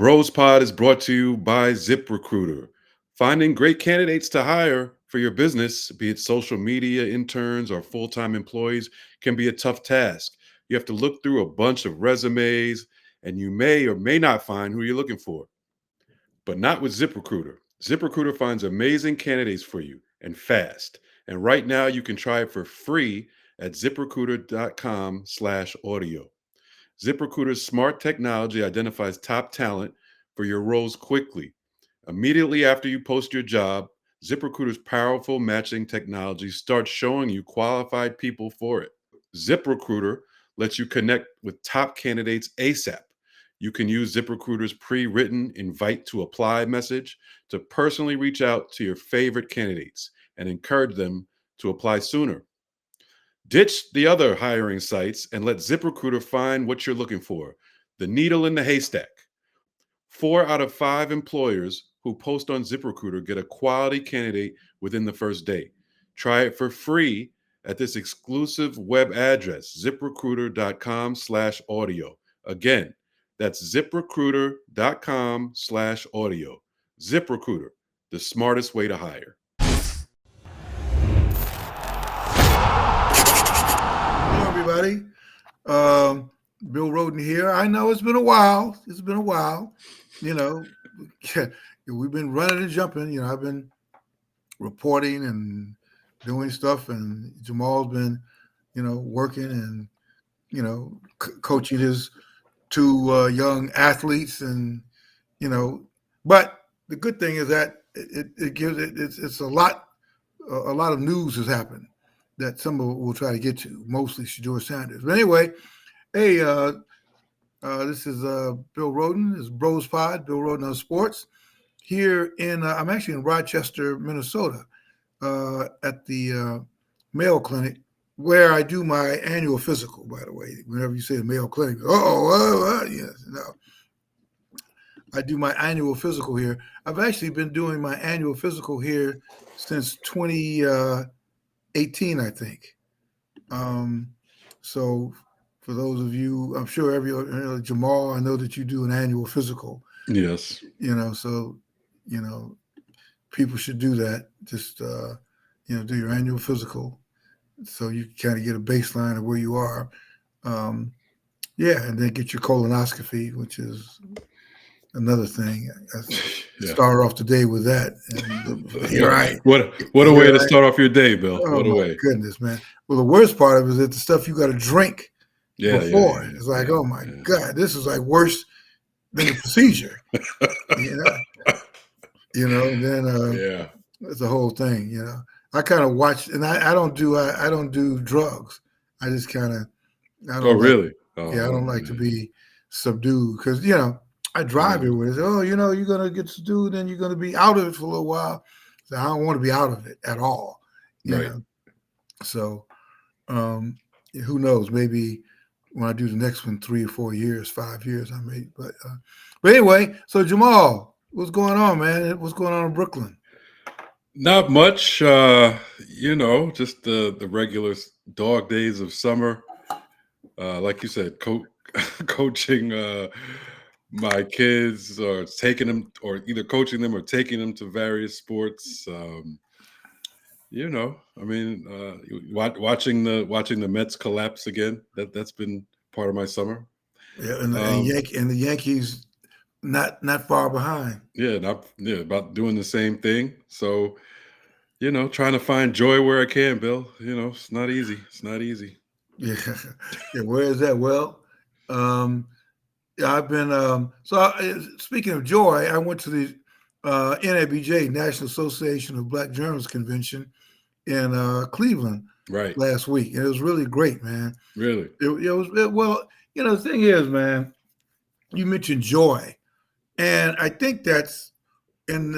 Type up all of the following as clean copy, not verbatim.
Bros Pod is brought to you by ZipRecruiter. Finding great candidates to hire for your business, be it social media interns or full time employees, can be a tough task. You have to look through a bunch of resumes and you may or may not find who you're looking for, but not with ZipRecruiter. ZipRecruiter finds amazing candidates for you and fast. And right now you can try it for free at ziprecruiter.com/audio. ZipRecruiter's smart technology identifies top talent for your roles quickly. Immediately after you post your job, ZipRecruiter's powerful matching technology starts showing you qualified people for it. ZipRecruiter lets you connect with top candidates ASAP. You can use ZipRecruiter's pre written invite to apply message to personally reach out to your favorite candidates and encourage them to apply sooner. Ditch the other hiring sites and let ZipRecruiter find what you're looking for, the needle in the haystack. 4 out of 5 employers who post on ZipRecruiter get a quality candidate within the first day. Try it for free at this exclusive web address, ziprecruiter.com/audio. Again, that's ziprecruiter.com/audio. ZipRecruiter, the smartest way to hire. Hello, everybody. Bill Roden here. I know it's been a while. You know, we've been running and jumping. I've been reporting and doing stuff, and Jamal's been, working and, coaching his two young athletes, and But the good thing is that it's a lot of news has happened that some of it we'll try to get to, mostly Shedeur Sanders. But anyway, hey, this is Bill Roden. This is Bros Pod, Bill Roden on Sports. Here I'm actually in Rochester, Minnesota, at the Mayo Clinic, where I do my annual physical, by the way. Whenever you say the Mayo Clinic, yes, no. I do my annual physical here. I've actually been doing my annual physical here since 2018, I think. So for those of you, I'm sure Jamal, I know that you do an annual physical. Yes. So, people should do that. Just, do your annual physical so you kind of get a baseline of where you are. And then get your colonoscopy, which is another thing. Start off the day with that. And you're right. What a way to start off your day, Bill. Oh, what a way. Goodness, man. Well, the worst part of it is that the stuff you got to drink before. It's like, oh my God, this is like worse than the procedure. And then it's the whole thing. I kind of watch, and I don't do drugs. I just kind of. Really? I don't like to be subdued because I drive here with it. Oh, you're gonna get subdued, and you're gonna be out of it for a little while. So I don't want to be out of it at all. You know? So who knows? Maybe when I do the next one, 3 or 4 years, 5 years, I may. But anyway, so Jamal, what's going on, man? What's going on in Brooklyn? Not much. Just the regular dog days of summer. Like you said, coaching my kids, or taking them, or either coaching them or taking them to various sports. Watching the Mets collapse again. That's been part of my summer. Yeah, and the Yankees not far behind. About doing the same thing. So, trying to find joy where I can, Bill. It's not easy. Yeah. Where is that? Well, I've been. Speaking of joy, I went to the NABJ, National Association of Black Journalists Convention in Cleveland last week. And it was really great, man. Really? It was. The thing is, man, you mentioned joy, and I think that's in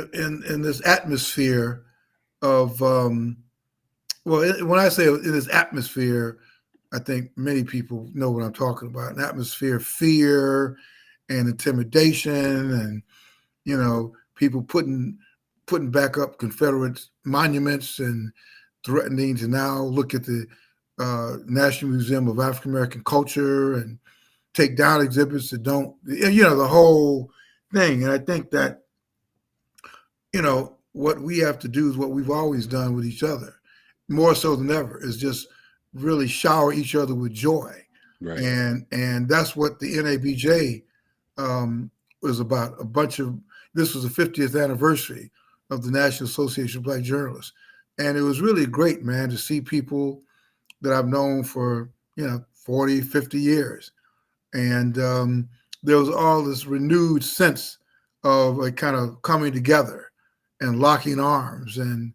this atmosphere of when I say in this atmosphere, I think many people know what I'm talking about. An atmosphere of fear and intimidation, and people putting back up Confederate monuments and threatening to now look at the National Museum of African American Culture and take down exhibits that don't. The whole thing. And I think that, what we have to do is what we've always done with each other, more so than ever, is just really shower each other with joy. Right. And that's what the NABJ was about. This was the 50th anniversary of the National Association of Black Journalists. And it was really great, man, to see people that I've known for, 40, 50 years. And there was all this renewed sense of like kind of coming together and locking arms and,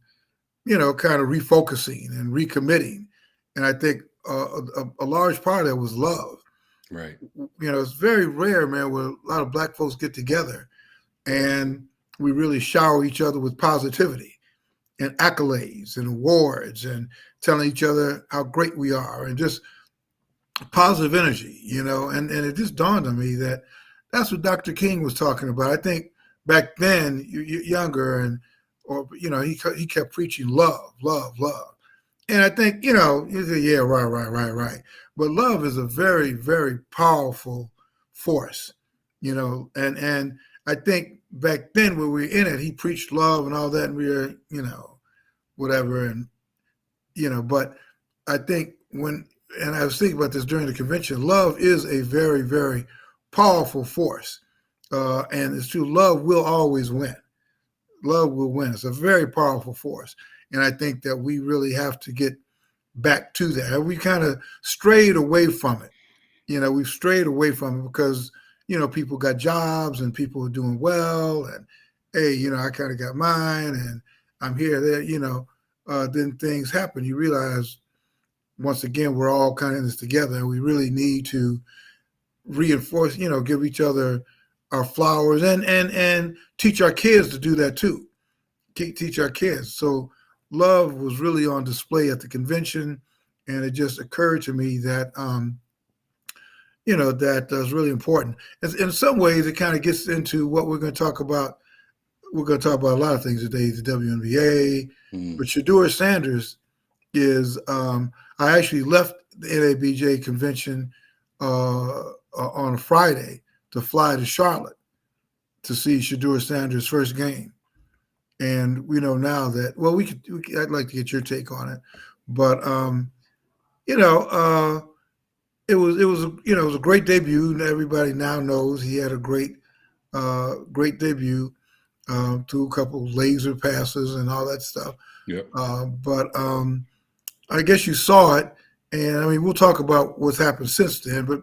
kind of refocusing and recommitting. And I think a large part of it was love. Right. It's very rare, man, where a lot of black folks get together and we really shower each other with positivity and accolades and awards and telling each other how great we are and just positive energy, and it just dawned on me that that's what Dr. King was talking about. I think back then, you're younger, and or he kept preaching love, love, love, and I think you say, yeah, right, right, right, right. But love is a very, very powerful force, and I think back then when we were in it, he preached love and all that, and we were whatever, and but I think and I was thinking about this during the convention, love is a very, very powerful force. And it's true, love will always win. Love will win. It's a very powerful force. And I think that we really have to get back to that. We kind of strayed away from it. We've strayed away from it because, people got jobs and people are doing well. And, hey, I kind of got mine and I'm here, there, then things happen. You realize once again, we're all kind of in this together. We really need to reinforce, give each other our flowers and teach our kids to do that too. Teach our kids. So love was really on display at the convention, and it just occurred to me that that is really important. In some ways, it kind of gets into what we're going to talk about. We're going to talk about a lot of things today, the WNBA, Mm. but Shedeur Sanders is I actually left the NABJ convention on a Friday to fly to Charlotte to see Shedeur Sanders' first game. And we know now that, well, I'd like to get your take on it, but you know, uh, it was a great debut. And everybody now knows he had a great debut. Threw a couple laser passes and all that stuff. Yep. But I guess you saw it, and I mean, we'll talk about what's happened since then. But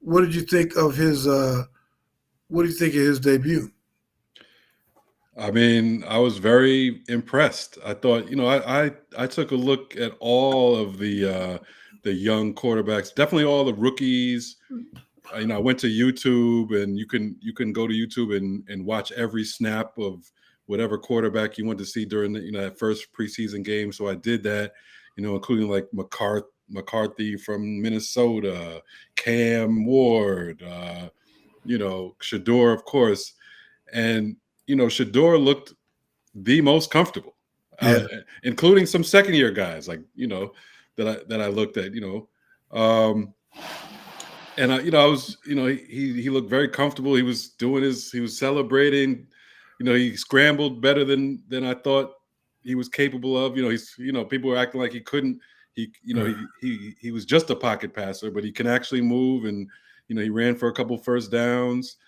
what did you think of his? What do you think of his debut? I mean, I was very impressed. I thought, I took a look at all of the young quarterbacks, definitely all the rookies. I went to YouTube, and you can go to YouTube and watch every snap of whatever quarterback you want to see during that first preseason game. So I did that, including like McCarthy from Minnesota, Cam Ward, Shedeur, of course, and Shedeur looked the most comfortable, uh, Yeah, including some second year guys like that I looked at, um, and I was, he looked very comfortable. He was celebrating. He scrambled better than I thought he was capable of. People were acting like he couldn't. right. He was just a pocket passer, but he can actually move, and he ran for a couple first downs.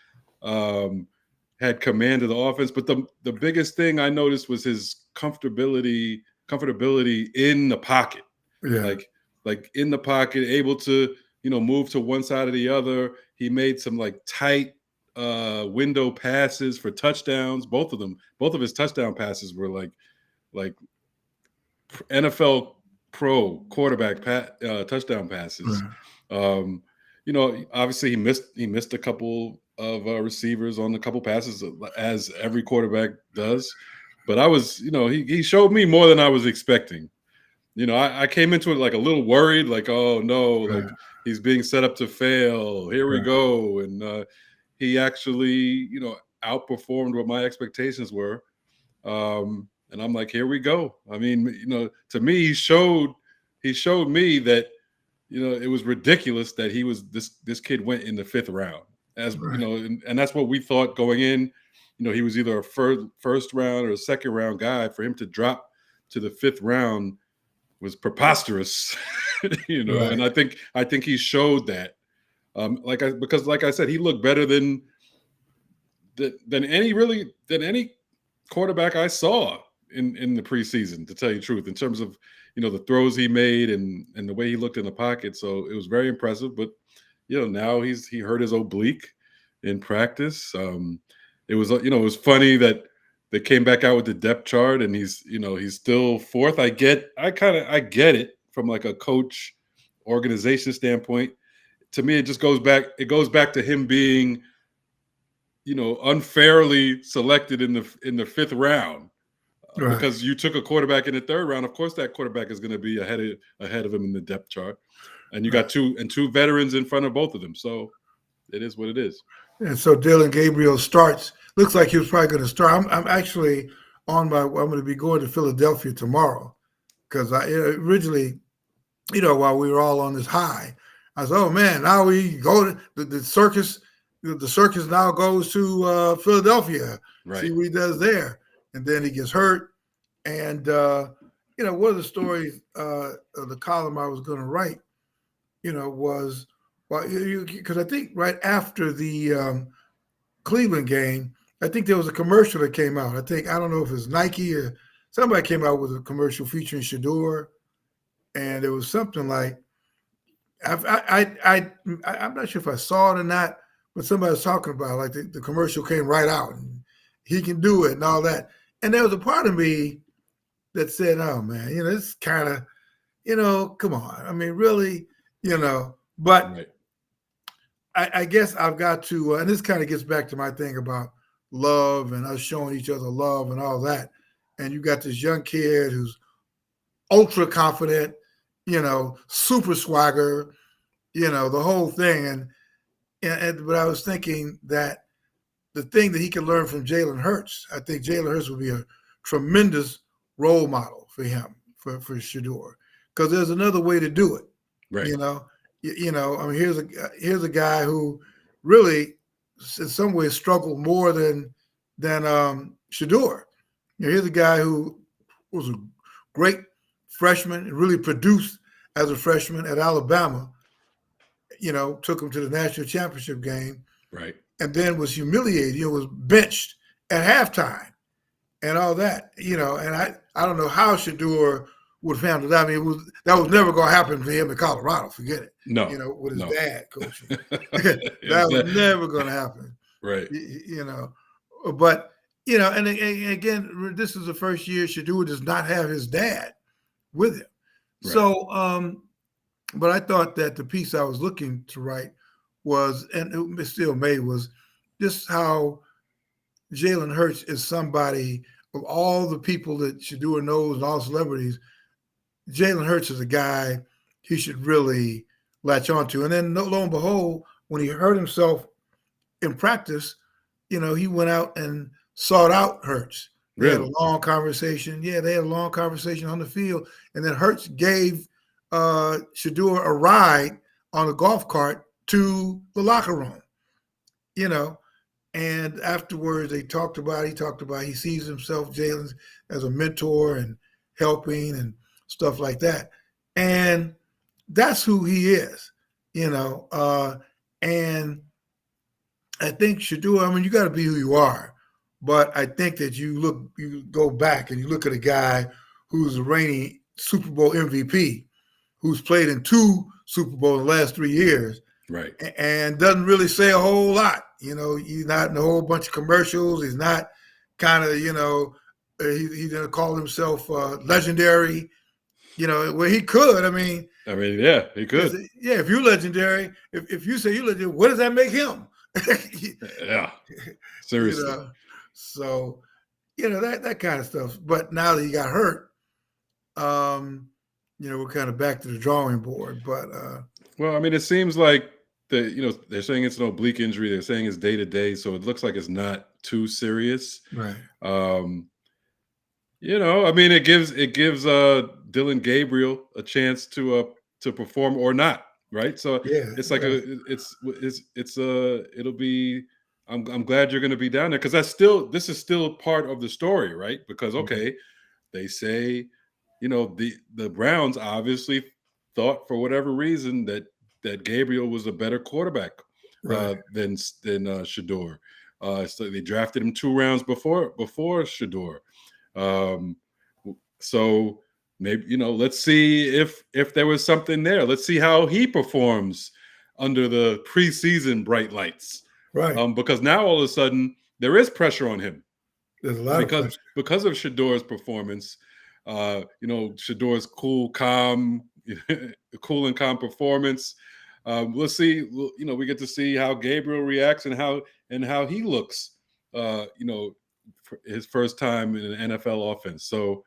Um, had command of the offense, but the biggest thing I noticed was his comfortability in the pocket, Yeah, like in the pocket, able to move to one side or the other. He made some like tight window passes for touchdowns. Both of his touchdown passes were like NFL pro quarterback touchdown passes. right. Obviously he missed a couple of receivers on a couple passes, as every quarterback does. But I was, he showed me more than I was expecting. I came into it like a little worried, like, oh no, like Right. he's being set up to fail. Here we Right. go. And he actually, outperformed what my expectations were. And I'm like, here we go. I mean, to me, he showed me that, it was ridiculous that this kid went in the fifth round. as you Right. know, and that's what we thought going in. He was either a first round or a second round guy. For him to drop to the fifth round was preposterous. And Right. I think he showed that. Because like I said, he looked better than any quarterback I saw in the preseason, to tell you the truth, in terms of the throws he made and the way he looked in the pocket. So it was very impressive. But now he hurt his oblique in practice. It was funny that they came back out with the depth chart, and he's still fourth. I get it from like a coach organization standpoint. To me, it goes back to him being unfairly selected in the fifth round, Right. because you took a quarterback in the third round. Of course, that quarterback is going to be ahead of him in the depth chart, and you got Right. two veterans in front of both of them. So it is what it is. And so Dylan Gabriel starts. Looks like he was probably going to start. I'm actually on my. I'm going to be going to Philadelphia tomorrow because I originally, while we were all on this high, I said, "Oh man, now we go to the circus. The circus now goes to Philadelphia. See Right. what he does there." And then he gets hurt. And one of the stories of the column I was going to write, was well, because I think right after the Cleveland game, I think there was a commercial that came out. I don't know if it was Nike or somebody came out with a commercial featuring Shedeur, and it was something like I'm not sure if I saw it or not, but somebody was talking about like the commercial came right out and he can do it and all that. And there was a part of me that said, "Oh man, it's kind of, come on. I mean, really, But Right. I guess I've got to, and this kind of gets back to my thing about love and us showing each other love and all that. And you got this young kid who's ultra confident, super swagger, the whole thing. But I was thinking that the thing that he can learn from Jalen Hurts, I think Jalen Hurts would be a tremendous role model for him, for Shedeur, because there's another way to do it. Right. You know, I mean, here's a guy who really, in some ways, struggled more than Shedeur. Here's a guy who was a great freshman and really produced as a freshman at Alabama. Took him to the national championship game, Right. and then was humiliated. Was benched at halftime and all that. And I don't know how Shedeur would have handled that. I mean, that was never going to happen for him in Colorado. Forget it. No. With his No. dad coaching, Is that was that never going to happen. right? But and again, this is the first year Shedeur does not have his dad with him. Right. So, but I thought that the piece I was looking to write was, and it still made, was just how Jalen Hurts is somebody of all the people that Shedeur knows and all celebrities. Jalen Hurts is a guy he should really latch onto. And then lo and behold, when he hurt himself in practice, he went out and sought out Hurts. They had a Really? long conversation. Yeah, they had a long conversation on the field. And then Hurts gave Shedeur a ride on a golf cart to the locker room, And afterwards, he talked about he sees himself, Jalen, as a mentor and helping and stuff like that. And that's who he is, and I think Shedeur, I mean, you got to be who you are. But I think that you go back and you look at a guy who's a reigning Super Bowl MVP, who's played in 2 Super Bowls in the last 3 years, Right. and doesn't really say a whole lot. He's not in a whole bunch of commercials. He's not kind of, he didn't call himself legendary, where he could. I mean, Yeah, he could. yeah, if you're legendary, if you say you're legendary, what does that make him? Yeah. Seriously. So, that kind of stuff. But now that he got hurt, we're kind of back to the drawing board. But well, I mean, it seems like they're saying it's an oblique injury. They're saying it's day to day, so it looks like it's not too serious. right. I mean, it gives Dylan Gabriel a chance to perform or not. right? So Yeah, it's like right. it'll be. I'm glad you're going to be down there because this is still part of the story, right? Because Mhm. okay, they say, the Browns obviously thought for whatever reason that Gabriel was a better quarterback Right, than Shedeur. So they drafted him 2 rounds before Shedeur. Um, so maybe let's see if there was something there. Let's see how he performs under the preseason bright lights. right. Because now all of a sudden there is pressure on him There's a lot of because pressure. because of Shedeur's performance. Shedeur's cool and calm performance. We'll see. We get to see how Gabriel reacts and how he looks. For his first time in an NFL offense. So,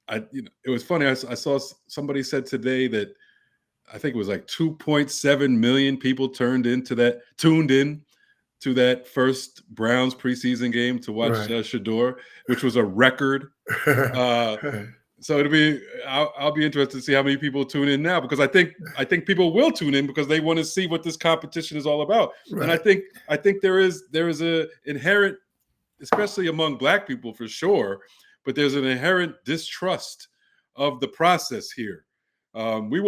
it was funny. I saw somebody said today that I think it was like 2.7 million people tuned in to that first Browns preseason game to watch Right. Shedeur, which was a record. Uh, so I'll be interested to see how many people tune in now because I think people will tune in because they want to see what this competition is all about. And Right. I think there is a inherent, especially among Black people for sure, but there's an inherent distrust of the process here. We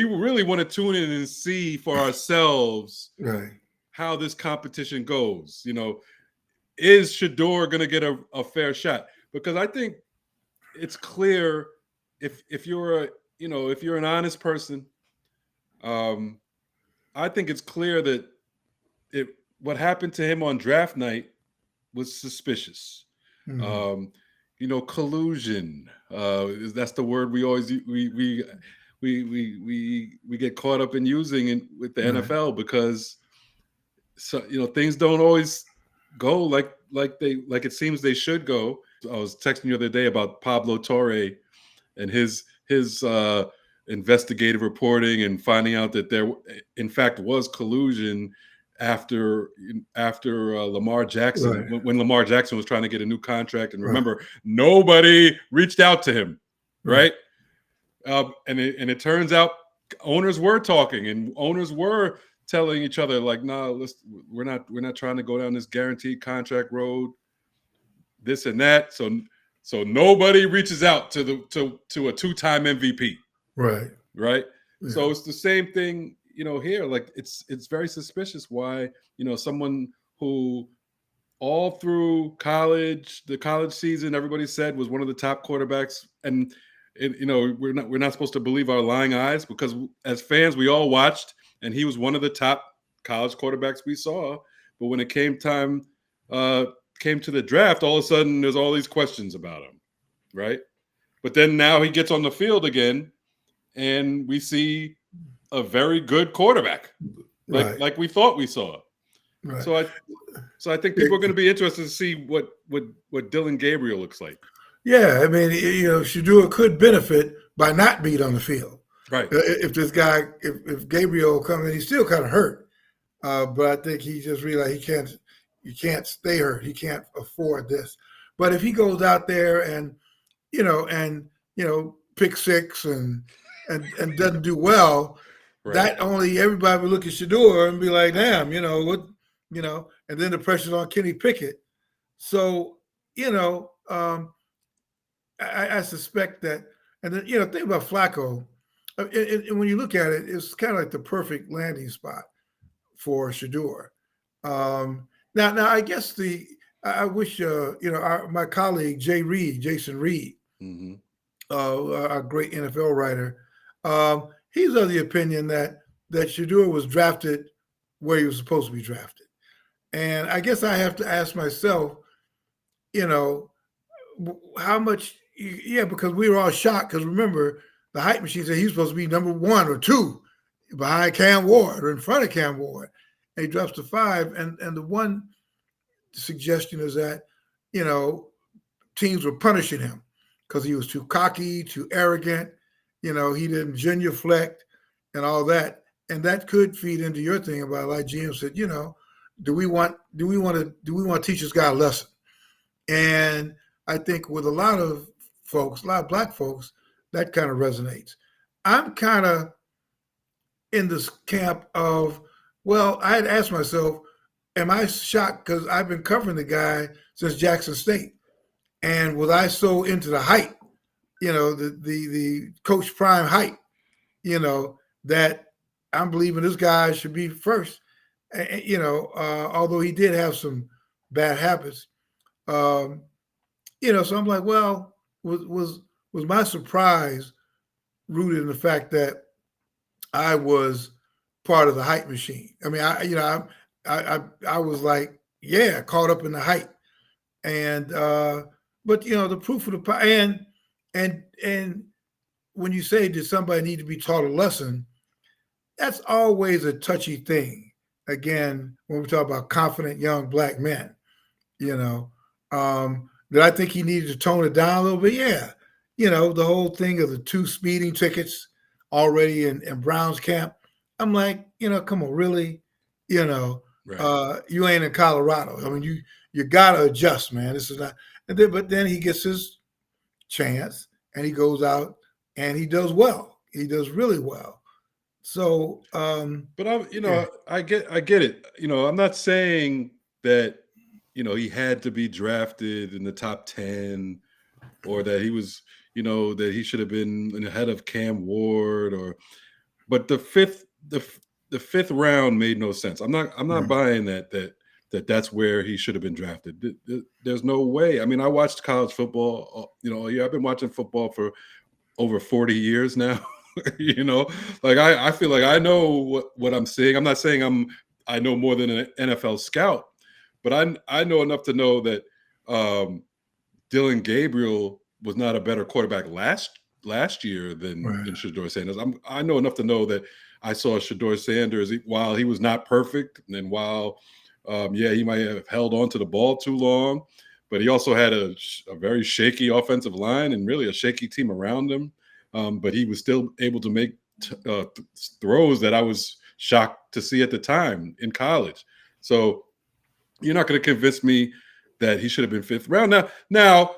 really want to tune in and see for ourselves Right. how this competition goes. Is Shedeur going to get a fair shot? Because I think it's clear if you're if you're an honest person, um, I think it's clear that it what happened to him on draft night was suspicious. Mhm. Collusion. That's the word we always we get caught up in using with the Right. NFL because things don't always go like it seems they should go. I was texting you the other day about Pablo Torre and his investigative reporting and finding out that there in fact was collusion after Lamar Jackson Right. when Lamar Jackson was trying to get a new contract. And Right. remember, nobody reached out to him, Right. right? And it turns out owners were talking and owners were telling each other like, no, we're not trying to go down this guaranteed contract road, this and that. So nobody reaches out to a 2-time MVP, Right. right? Yeah. So it's the same thing, here. Like it's very suspicious why someone who all through the college season, everybody said was one of the top quarterbacks, and we're not supposed to believe our lying eyes because as fans we all watched, and he was one of the top college quarterbacks we saw. But when it uh, came to the draft, all of a sudden there's all these questions about him, right? But then now he gets on the field again, and we see a very good quarterback, Right. like we thought we saw. Right. So I think people are going to be interested to see what Dylan Gabriel looks like. Yeah. I mean, Shedeur could benefit by not being on the field. Right. If this guy, if Gabriel comes in, he's still kind of hurt. But I think he just realized he can't stay hurt. He can't afford this. But if he goes out there and pick six and doesn't do well, Right. that only everybody will look at Shedeur and be like, damn, what, and then the pressure's on Kenny Pickett. So, I suspect that, and then, think about Flacco. And when you look at it, it's kind of like the perfect landing spot for Shedeur. Now, I guess I wish, my colleague, Jason Reed, Mm-hmm. a great NFL writer, he's of the opinion that Shedeur was drafted where he was supposed to be drafted. And I guess I have to ask myself, how much, yeah, because we were all shocked. Because remember, the hype machine said he was supposed to be number 1 or 2 behind Cam Ward or in front of Cam Ward. And he drops to 5. And the one suggestion is that, teams were punishing him because he was too cocky, too arrogant. He didn't genuflect and all that. And that could feed into your thing about, like GM said, do we want to teach this guy a lesson? And I think with a lot of folks, a lot of Black folks, that kind of resonates. I'm kind of in this camp of, well, I had asked myself, am I shocked because I've been covering the guy since Jackson State, and was I so into the hype, the Coach Prime hype, that I'm believing this guy should be first. Although he did have some bad habits, so I'm like, well, was my surprise rooted in the fact that I was part of the hype machine? I mean, I was like, yeah, caught up in the hype, and but the proof of the and when you say, did somebody need to be taught a lesson? That's always a touchy thing. Again, when we talk about confident young black men, you know, did I think he needed to tone it down a little bit? Yeah, the whole thing of the 2 speeding tickets already in Brown's camp. I'm like, come on, really? You ain't in Colorado. I mean, you gotta adjust, man. This is not. But then he gets his chance, and he goes out and he does well. He does really well. So, but I get it. I'm not saying that he had to be drafted in the top 10, or that he was that he should have been ahead of Cam Ward, but the fifth round made no sense. I'm not buying that's where he should have been drafted. There's no way. I mean, I watched college football. I've been watching football for over 40 years now. Like I feel like I know what I'm seeing. I'm not saying I know more than an NFL scout, but I know enough to know that Dylan Gabriel was not a better quarterback last year than Shedeur Sanders. I know enough to know that I saw Shedeur Sanders, while he was not perfect, and while he might have held on to the ball too long, but he also had a very shaky offensive line and really a shaky team around him. But he was still able to make throws that I was shocked to see at the time in college. So you're not going to convince me that he should have been 5th round. Now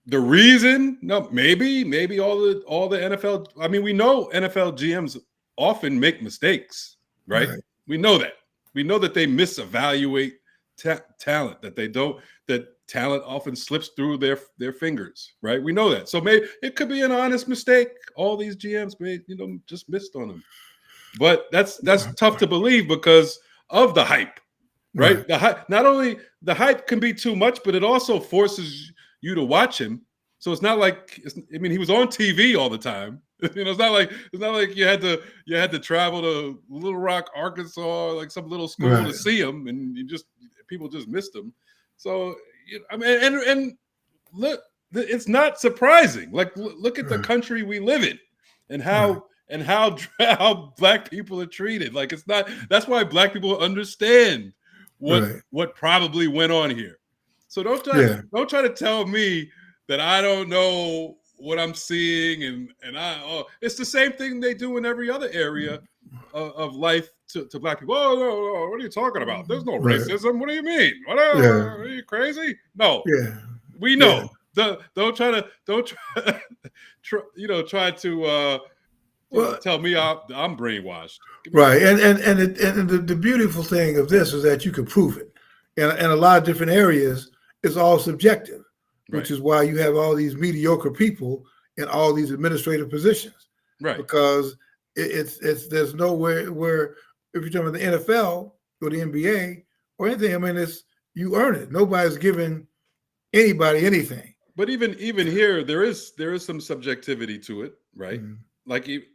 the reason, maybe all the NFL. I mean, we know NFL GMs often make mistakes, right? We know that. We know that they misevaluate talent. That talent often slips through their fingers, right? We know that. So maybe it could be an honest mistake. All these GMs just missed on them. But that's tough to believe because of the hype, right? The hype, not only the hype can be too much, but it also forces you to watch him. So it's not like he was on TV all the time. It's not like you had to travel to Little Rock, Arkansas, like some little school to see him, and people just missed him. So and look, it's not surprising. Like look at the country we live in, and how black people are treated. Like it's not. That's why black people understand what probably went on here. So don't try to tell me that I don't know what I'm seeing, and it's the same thing they do in every other area of life to black people. Oh no, what are you talking about? There's no racism. What do you mean? Are you crazy? No. We know. Don't try to tell me I'm brainwashed. Right, and the beautiful thing of this is that you can prove it, and a lot of different areas. It's all subjective, which is why you have all these mediocre people in all these administrative positions, right? Because there's nowhere where, if you're talking about the NFL or the NBA or anything, I mean, it's you earn it. Nobody's giving anybody anything. But even here, there is some subjectivity to it, right? He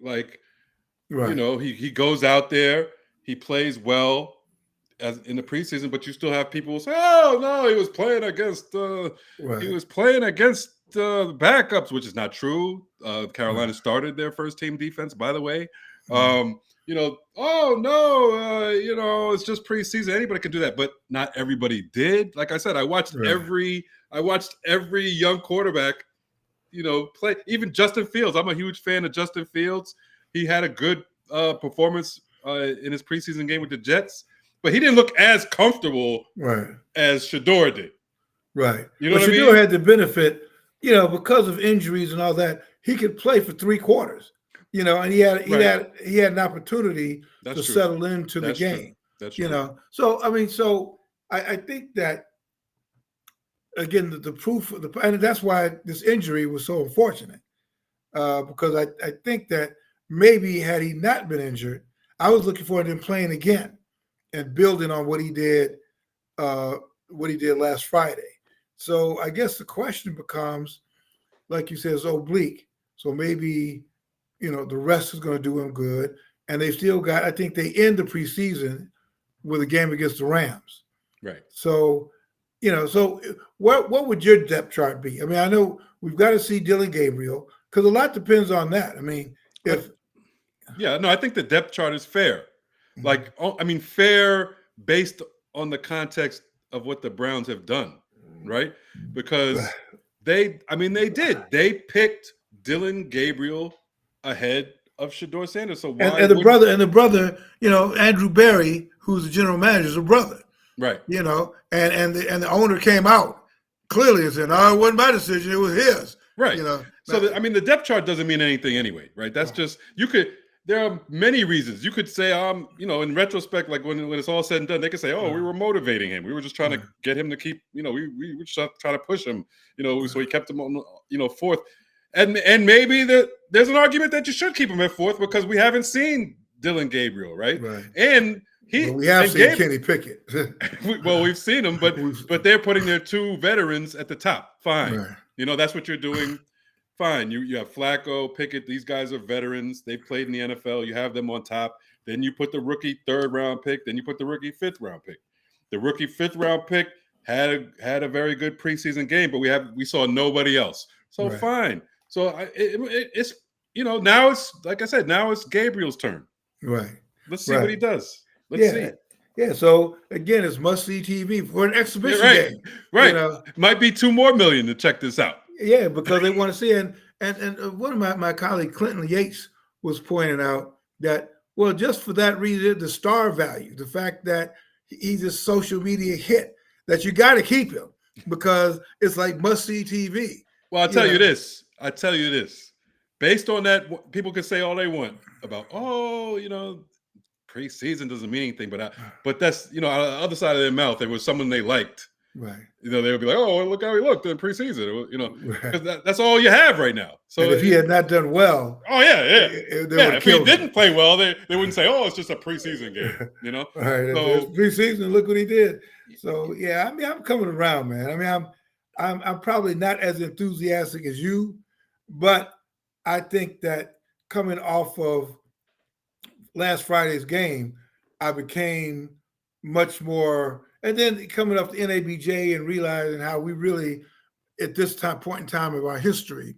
goes out there, he plays well as in the preseason, but you still have people say, "Oh no, he was playing against backups," which is not true. Carolina started their first team defense, by the way. Oh no, it's just preseason. Anybody can do that, but not everybody did. Like I said, I watched every young quarterback, play. Even Justin Fields. I'm a huge fan of Justin Fields. He had a good performance in his preseason game with the Jets, but he didn't look as comfortable as Shedeur did. Right. But Shedeur had the benefit, because of injuries and all that, he could play for 3 quarters. and Right. he had an opportunity That's to true. settle into the That's true. game. That's true. So I mean, I think that again the proof of and that's why this injury was so unfortunate because I think that maybe had he not been injured, I was looking for him playing again and building on uh, what he did last Friday. So I guess the question becomes, like you said, it's oblique. So maybe the rest is going to do him good, and they still got. I think they end the preseason with a game against the Rams. Right. So, so what would your depth chart be? I mean, I know we've got to see Dylan Gabriel because a lot depends on that. I mean, if Yeah, no, I think the depth chart is fair. Mhm. Like, I mean, fair based on the context of what the Browns have done, right? Because they did. They picked Dylan Gabriel ahead of Shedeur Sanders. So why and the wouldn't? brother Andrew Berry, who's the general manager, is a brother. Right. And the owner came out clearly and said, "No, it wasn't my decision; it was his." Right. You know, So I mean, the depth chart doesn't mean anything anyway, right? That's just you could. There are many reasons you could say, in retrospect, like when it's all said and done, they could say, "Oh, we were motivating him. We were just trying to get him to keep, we were just trying to push him, so he kept him on, fourth." And maybe there's an argument that you should keep him at fourth because we haven't seen Dylan Gabriel, right? And but we have seen Kenny Pickett. we've seen him, but they're putting their two veterans at the top. Fine. Right. That's what you're doing. Fine. You have Flacco, Pickett. These guys are veterans. They've played in the NFL. You have them on top. Then you put the rookie 3rd round pick. Then you put the rookie 5th round pick. The rookie 5th round pick had a very good preseason game, but we saw nobody else. So fine. So it's now it's like I said, now it's Gabriel's turn. Right. Let's see what he does. Let's see. Yeah, so again, it's must-see TV for an exhibition game. Right. Might be $2 more million to check this out. Yeah, because they want to see it. And one of my colleague, Clinton Yates, was pointing out that, well, just for that reason, the star value, the fact that he's a social media hit, that you got to keep him because it's like must-see TV. Well, I tell you this. Based on that, people can say all they want about, preseason doesn't mean anything, but that's on the other side of their mouth. It was someone they liked, right? They would be like, "Oh, look how he looked in preseason," because that's all you have right now. So and if he had not done well, if he didn't play well, they wouldn't say, "Oh, it's just a preseason game," All right, so preseason, look what he did. So yeah, I mean, I'm coming around, man. I mean, I'm probably not as enthusiastic as you, but I think that coming off of last Friday's game, I became much more, and then coming up to NABJ and realizing how we really, at this point in time of our history,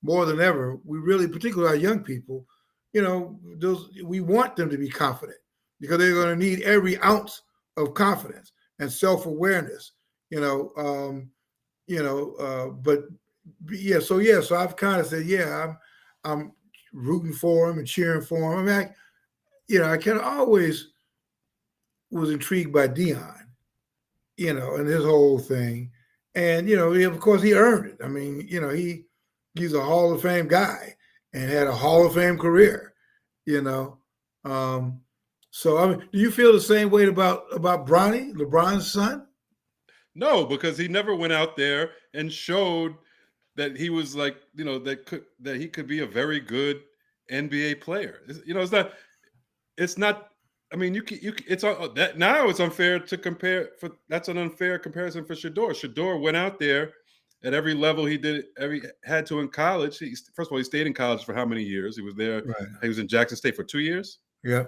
more than ever, we really, particularly our young people, we want them to be confident because they're going to need every ounce of confidence and self-awareness, but so I've kind of said, I'm rooting for him and cheering for him. I mean, I kind of always was intrigued by Dion, and his whole thing. And, of course, he earned it. I mean, he's a Hall of Fame guy and had a Hall of Fame career, So, I mean, do you feel the same way about Bronny, LeBron's son? No, because he never went out there and showed that he was like, that he could be a very good NBA player. It's not. I mean, it's that now it's unfair to compare. That's an unfair comparison for Shedeur. Shedeur went out there at every level he had to in college. First of all, he stayed in college for how many years? He was there. Right. He was in Jackson State for 2 years. Yeah.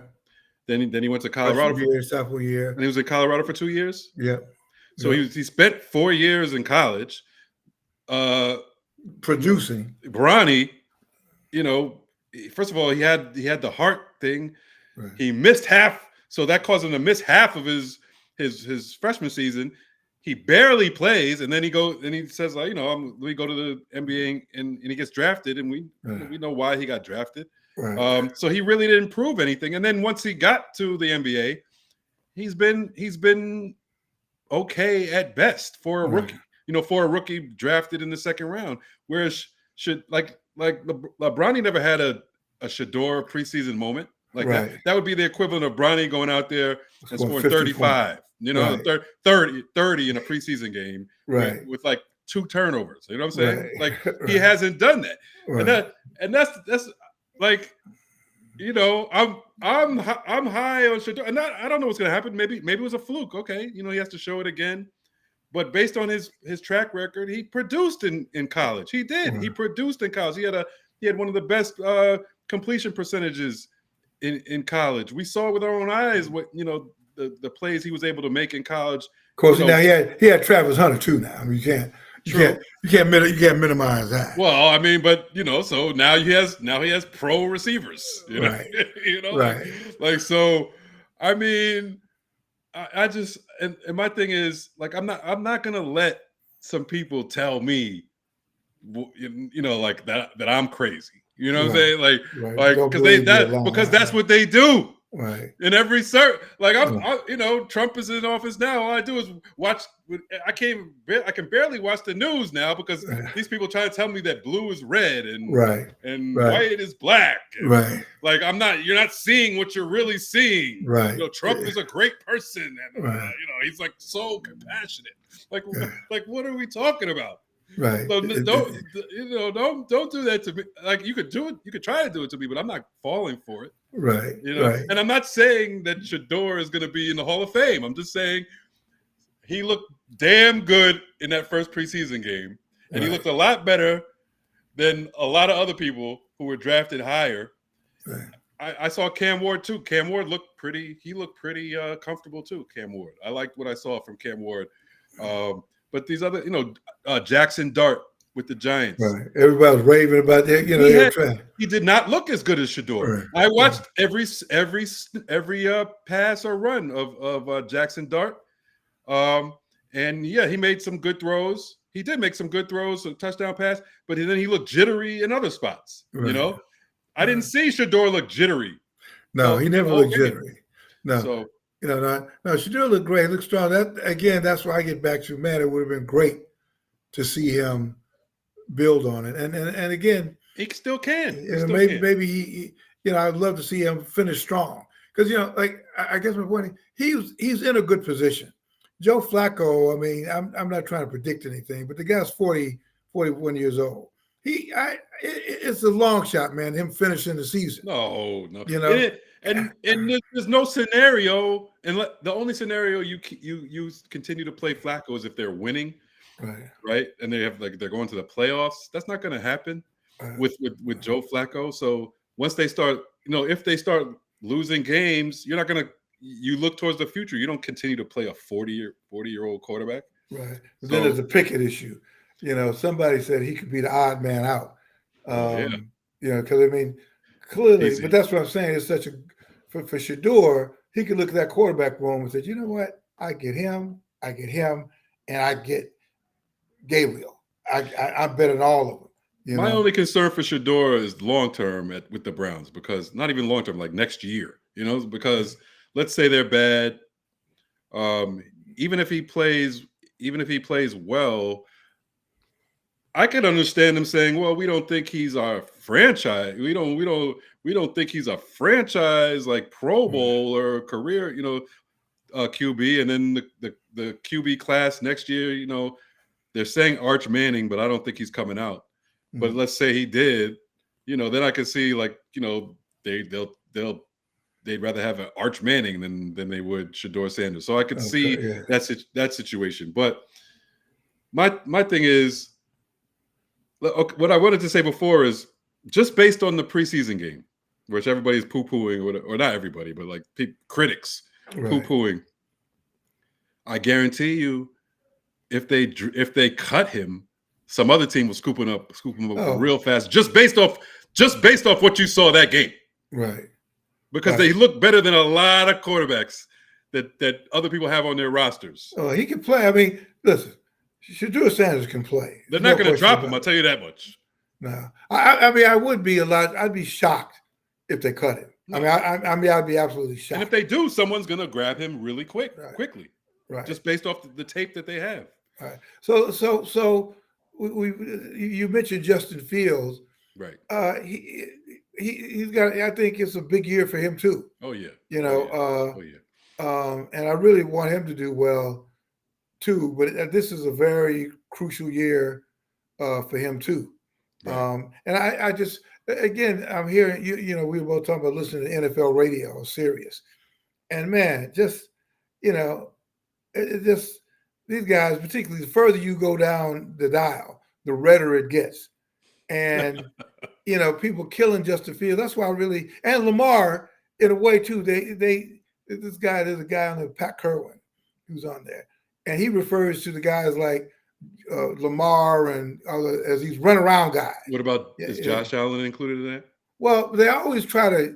Then he went to Colorado for sophomore year, and he was in Colorado for 2 years. Yeah. So he spent 4 years in college, producing. Bronny, first of all, he had the heart thing. Right. He missed half, so that caused him to miss half of his freshman season. He barely plays, and then he says, let me go to the NBA, and he gets drafted, and we know why he got drafted. Right. So he really didn't prove anything. And then once he got to the NBA, he's been okay at best for a rookie. For a rookie drafted in the second round. Whereas Bronny never had a Shedeur preseason moment. Like Right. that would be the equivalent of Bronny going out there and Scoring scoring 50 points. 35, Right. 30 in a preseason game Right. with like 2 turnovers. You know what I'm saying? Right. Like he Right. hasn't done that. And Right. that's like, I'm high on Shedeur. And I don't know what's gonna happen. Maybe it was a fluke. Okay, he has to show it again. But based on his track record, he produced in college. He did. He produced in college. He had one of the best completion percentages in college. We saw with our own eyes what the plays he was able to make in college. Of course, now he had Travis Hunter too. Now I mean, you can't minimize that. Well, I mean, but so now he has pro receivers. Right. Right. Like so. I mean, I just and my thing is like I'm not gonna let some people tell me, like that I'm crazy. You know what I'm saying? Like because that's what they do. Right. In every like Trump is in office now. All I do is watch. I can barely watch the news now because these people try to tell me that blue is red and white is black. Right. Like you're not seeing what you're really seeing. Right. Trump is a great person, and he's like so compassionate. Like what are we talking about? Right. So don't do that to me. Like you could do it, you could try to do it to me, but I'm not falling for it. Right. Right. And I'm not saying that Shedeur is going to be in the Hall of Fame. I'm just saying he looked damn good in that first preseason game, and he looked a lot better than a lot of other people who were drafted higher. Right. I saw Cam Ward too. Cam Ward looked pretty comfortable too. Cam Ward. I liked what I saw from Cam Ward. But these other, Jackson Dart with the Giants. Right. Everybody was raving about that. He did not look as good as Shedeur. Right. I watched every pass or run of Jackson Dart. And he made some good throws. He did make some good throws, a touchdown pass, but then he looked jittery in other spots. Right. I didn't see Shedeur look jittery. No, he never looked jittery. No. So, no, Shedeur looked great. He looked strong. That's why I get back to, man, it would have been great to see him build on it. And again, he still can. Maybe he I'd love to see him finish strong. Because, like, I guess my point is he's in a good position. Joe Flacco, I mean, I'm not trying to predict anything, but the guy's 41 years old. It's a long shot, man, him finishing the season. No. And there's no scenario, and the only scenario you continue to play Flacco is if they're winning, right? And they're going to the playoffs. That's not going to happen with Joe Flacco. So once they start, if they start losing games, you're not going to. You look towards the future. You don't continue to play a 40-year-old quarterback. Right. So, then there's a Pickett issue. Somebody said he could be the odd man out. Because I mean, clearly, but that's what I'm saying. It's such for Shedeur, he could look at that quarterback room and say, you know what? I get him, and I get Gabriel. I'm better than all of them. My only concern for Shedeur is long term with the Browns, because not even long term, like next year. Because let's say they're bad. Even if he plays well, I can understand them saying, "Well, we don't think he's our franchise. We don't think he's a franchise like Pro Bowl or career, QB." And then the QB class next year, they're saying Arch Manning, but I don't think he's coming out. Mm-hmm. But let's say he did, then I could see they'd rather have an Arch Manning than they would Shedeur Sanders. So I could see that situation. But my thing is, what I wanted to say before is just based on the preseason game, which everybody's poo-pooing, or not everybody, but like critics poo-pooing. I guarantee you, if they cut him, some other team will scoop him up real fast, just based off what you saw that game. Right. Because they look better than a lot of quarterbacks that other people have on their rosters. Oh, he can play. I mean, listen, Shedeur Sanders can play. They're not going to drop him. I'll tell you that much. No, I mean, I would be I'd be shocked if they cut him. No. I mean, I'd be absolutely shocked. And if they do, someone's going to grab him really quickly, just based off the tape that they have. Right. So you mentioned Justin Fields, right? he's got. I think it's a big year for him too. Oh yeah. You Oh know, yeah. Oh yeah. and I really want him to do well too. But this is a very crucial year for him too. Right. And I just again I'm hearing you. You know, we were both talking about listening to NFL radio or Sirius, and man, just you know, it just these guys, particularly the further you go down the dial, the redder it gets, and people killing Justin Fields. That's why I really and Lamar in a way too. There's a guy on the Pat Kerwin who's on there, and he refers to the guys like Lamar and as these runaround guys. What about Yeah, is yeah. Josh Allen included in that? Well, they always try to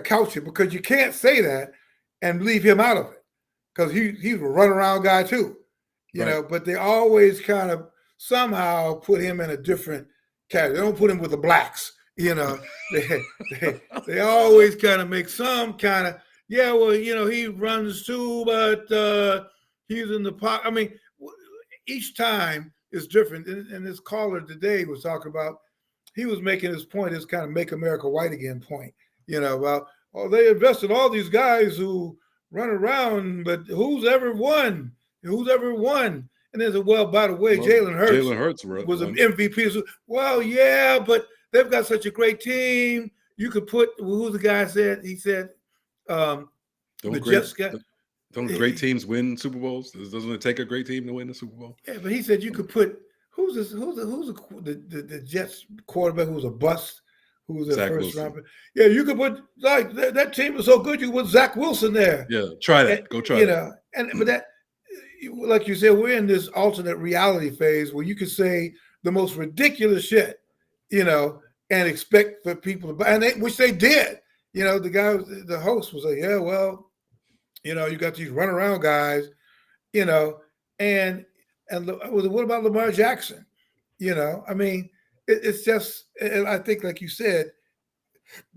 couch it because you can't say that and leave him out of it because he's a runaround guy too, Right. But they always kind of somehow put him in a different category. They don't put him with the blacks, They always kind of make some kind of he runs too, but he's in the pocket. I mean, each time is different. And this caller today was talking about he was making his point, his kind of make America white again point, about they invested all these guys who run around, but who's ever won? Who's ever won? And they said, well, by the way, Jalen Hurts was an won. MVP. So, well, yeah, but they've got such a great team. You could put who the guy said. He said, the Jets got. Don't great teams win Super Bowls? Doesn't it take a great team to win the Super Bowl? Yeah, but he said you could put who's the Jets quarterback who was a bust, who was their first round. Yeah, you could put like that team was so good you could put Zach Wilson there. Yeah, try that. Go try that. But that, like you said, we're in this alternate reality phase where you could say the most ridiculous shit, and expect for people to buy, which they did. The guy, the host was like, yeah, well, you got these runaround guys, and what about Lamar Jackson? I mean, it's just, and I think, like you said,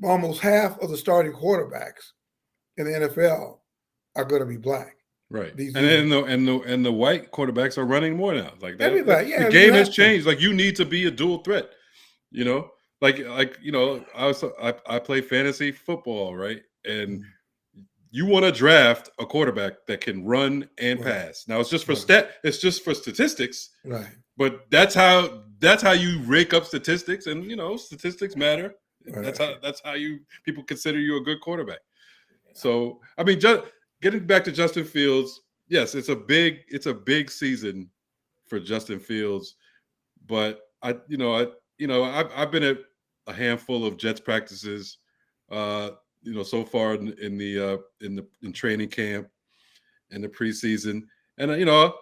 almost half of the starting quarterbacks in the NFL are going to be black. Right. And the white quarterbacks are running more now. Like that, everybody, yeah. The game has changed. Like you need to be a dual threat. I play fantasy football, right? And you want to draft a quarterback that can run and pass. Now it's just for it's just for statistics. Right. But that's how you rake up statistics, and statistics matter. Right. That's how people consider you a good quarterback. So I mean, getting back to Justin Fields, yes, it's a big season for Justin Fields, but I've been at a handful of Jets practices, so far in training camp and the preseason, and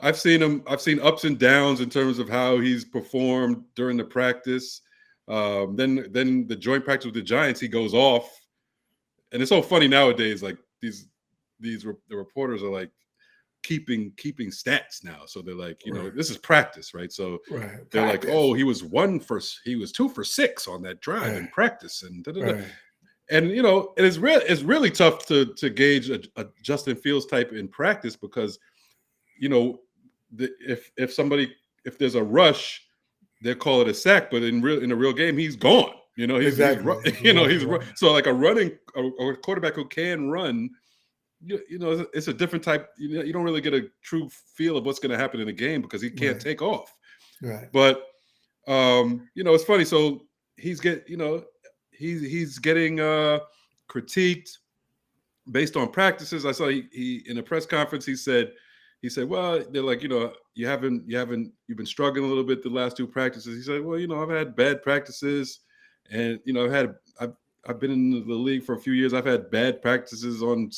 I've seen ups and downs in terms of how he's performed during the practice. Then the joint practice with the Giants, he goes off, and it's so funny nowadays. Like the reporters are like keeping stats now, so they're like, this is practice, right? So they're like, oh, he was 2 for 6 on that drive in practice, and and it's really tough to gauge a Justin Fields type in practice because if there's a rush, they call it a sack, but in a real game, he's gone. He's so like a quarterback who can run. It's a different type. You don't really get a true feel of what's going to happen in a game because he can't take off. Right. But it's funny. So he's getting critiqued based on practices. I saw he in a press conference he said, well, they're like, you've been struggling a little bit the last 2 practices. He said, well, I've had bad practices, and I've been in the league for a few years. I've had bad practices on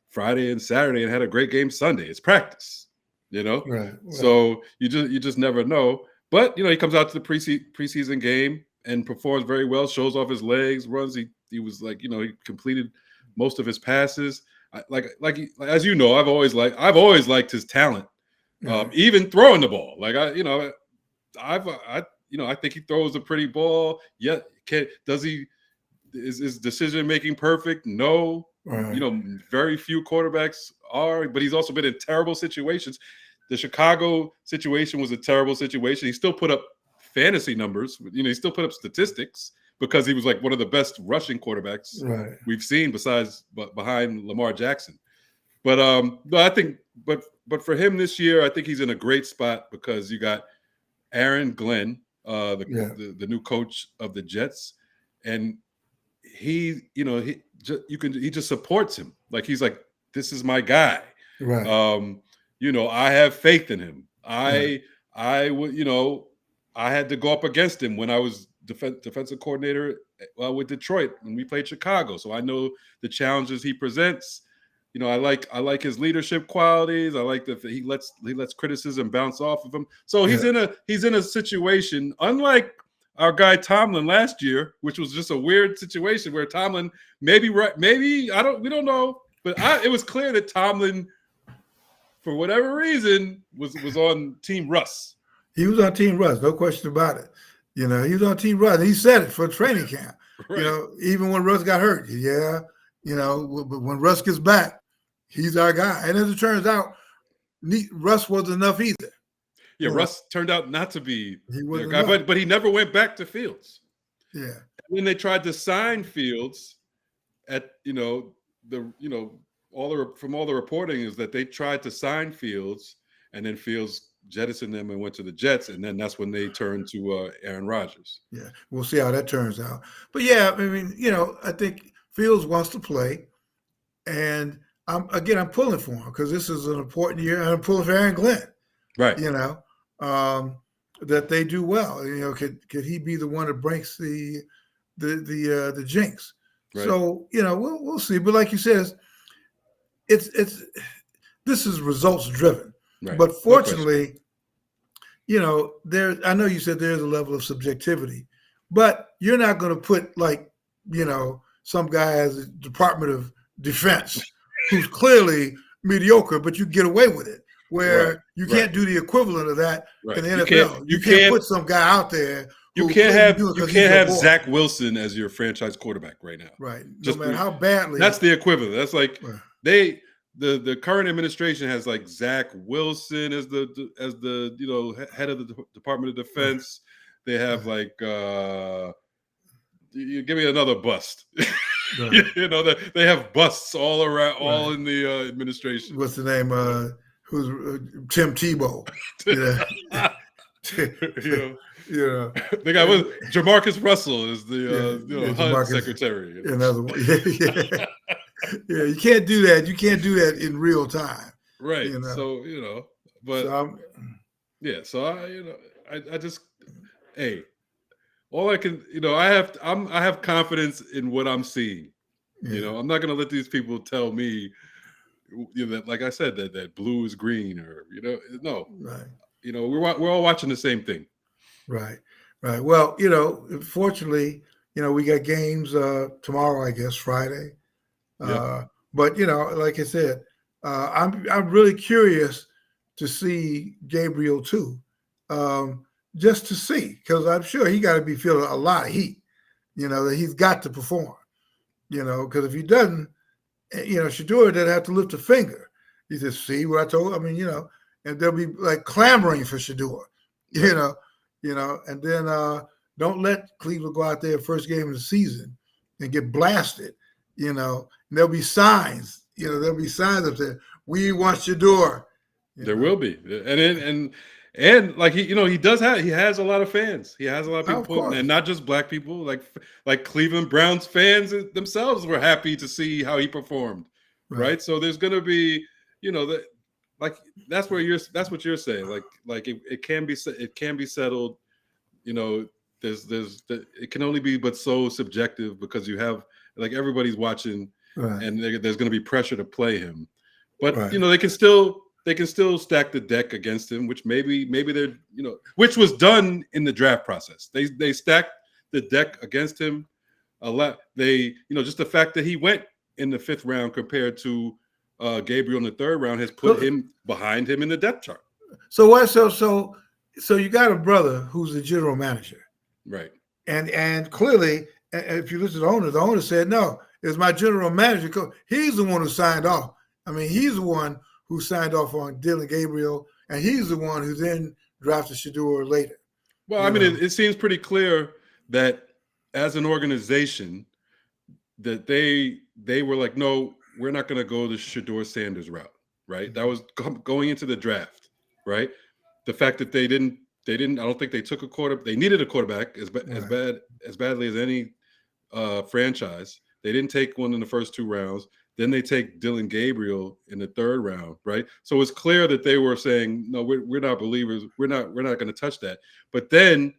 Friday and Saturday and had a great game Sunday. It's practice, Right. So you just never know. But he comes out to the preseason game and performs very well. Shows off his legs, runs. He was like, he completed most of his passes. As you know, I've always liked his talent, even throwing the ball. Like I think he throws a pretty ball. Yeah, is his decision making perfect? No. Right. Very few quarterbacks are, but he's also been in terrible situations. The Chicago situation was a terrible situation. He still put up fantasy numbers. He still put up statistics, because he was like one of the best rushing quarterbacks Right. we've seen behind Lamar Jackson. But no, I think but for him this year, I think he's in a great spot because you got Aaron Glenn, the new coach of the Jets, and he just supports him. Like he's like, this is my guy. Right. I have faith in him. Right. I would, I had to go up against him when I was defensive coordinator with Detroit when we played Chicago. So I know the challenges he presents. I like his leadership qualities. I like that he lets criticism bounce off of him. So he's in a situation unlike our guy Tomlin last year, which was just a weird situation where Tomlin maybe we don't know, but it was clear that Tomlin, for whatever reason, was on Team Russ. He was on Team Russ, no question about it. He was on Team Russ. He said it for training camp. Right. Even when Russ got hurt, but when Russ gets back, he's our guy. And as it turns out, Russ wasn't enough either. Yeah, Russ turned out not to be their guy, but he never went back to Fields. Yeah. And then they tried to sign Fields at from all the reporting is that they tried to sign Fields and then Fields jettisoned them and went to the Jets, and then that's when they turned to Aaron Rodgers. Yeah, we'll see how that turns out. But yeah, I mean, I think Fields wants to play, and I'm pulling for him because this is an important year, and I'm pulling for Aaron Glenn. Right. That they do well. Could he be the one that breaks the jinx? Right. So we'll see. But like you said, it's this is results driven. Right. But fortunately, I know you said there's a level of subjectivity, but you're not going to put some guy as a Department of Defense who's clearly mediocre, but you get away with it. Where you can't do the equivalent of that in the NFL. You can't put some guy out there. You can't have Zach Wilson as your franchise quarterback right now. Right. No matter how badly. That's the equivalent. That's like the current administration has like Zach Wilson as the head of the Department of Defense. They have like you give me another bust. Right. They have busts all around, all in the administration. What's the name? Who's Tim Tebow? They got Jamarcus Russell is the HUD secretary. Another one. Yeah, you can't do that. You can't do that in real time. Right. So but I just all I can I have confidence in what I'm seeing. Yeah. I'm not going to let these people tell me. That, like I said, that blue is green, or no, right? We're all watching the same thing, right? Well, fortunately, we got games tomorrow, I guess Friday, but like I said, I'm really curious to see Gabriel too, just to see, because I'm sure he got to be feeling a lot of heat, that he's got to perform, because if he doesn't. Shedeur didn't have to lift a finger. He said, see what I told you? I mean, and they'll be like clamoring for Shedeur, and then don't let Cleveland go out there first game of the season and get blasted, and there'll be signs, there'll be signs up there. We want Shedeur. There will be. And like he has a lot of fans. He has a lot of people, and not just black people. Like Cleveland Browns fans themselves were happy to see how he performed, right? So there's going to be, that's what you're saying. Like it can be settled. It can only be but so subjective because you have everybody's watching, and there's going to be pressure to play him, but they can still stack the deck against him, which maybe they're, which was done in the draft process. They stacked the deck against him a lot. Just the fact that he went in the 5th round compared to Gabriel in the 3rd round has put him behind him in the depth chart. So what? So you got a brother who's the general manager, right? And clearly, if you listen to the owner said, no, it's my general manager. He's the one who signed off. I mean, he's the one who signed off on Dylan Gabriel, and he's the one who then drafted Shedeur later. Well, I mean, it seems pretty clear that as an organization, that they were like, no, we're not going to go the Shedeur Sanders route, right? That was going into the draft, right? The fact that they didn't. I don't think they took a quarter. They needed a quarterback Right. as badly as any franchise. They didn't take one in the first two rounds. Then they take Dylan Gabriel in the third round, right? So it's clear that they were saying, no, we're not believers. We're not going to touch that. But then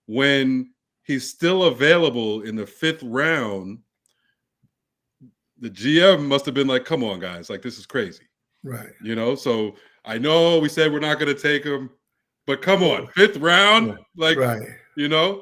when he's still available in the fifth round, the GM must have been like, come on, guys, like this is crazy. Right. So I know we said we're not going to take him, but come on, Well, fifth round, right. like, Right.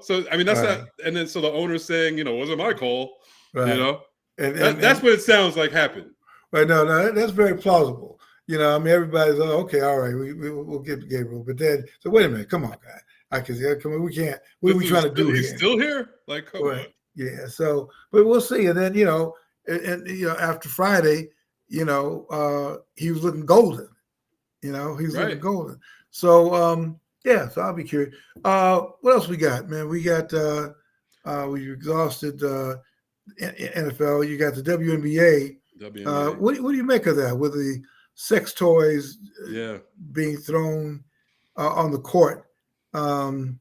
so I mean, that's not, Right. and then so the owner's saying, wasn't my call, you Right. know, that's And what it sounds like happened. right. No, no, that's very plausible. I mean, everybody's okay. All right, we'll get Gabriel, but then so wait a minute, come on, guy. I can see. Come on, we can't. What are This we is trying to do he's here? still here, like, come Right. on. Yeah. So, but we'll see. And then and after Friday, he was looking golden. He's looking Right. golden. So, yeah. So I'll be curious. What else we got, man? We got we exhausted NFL. You got the WNBA. WNBA. What do you make of that with the sex toys Yeah. being thrown on the court? Um,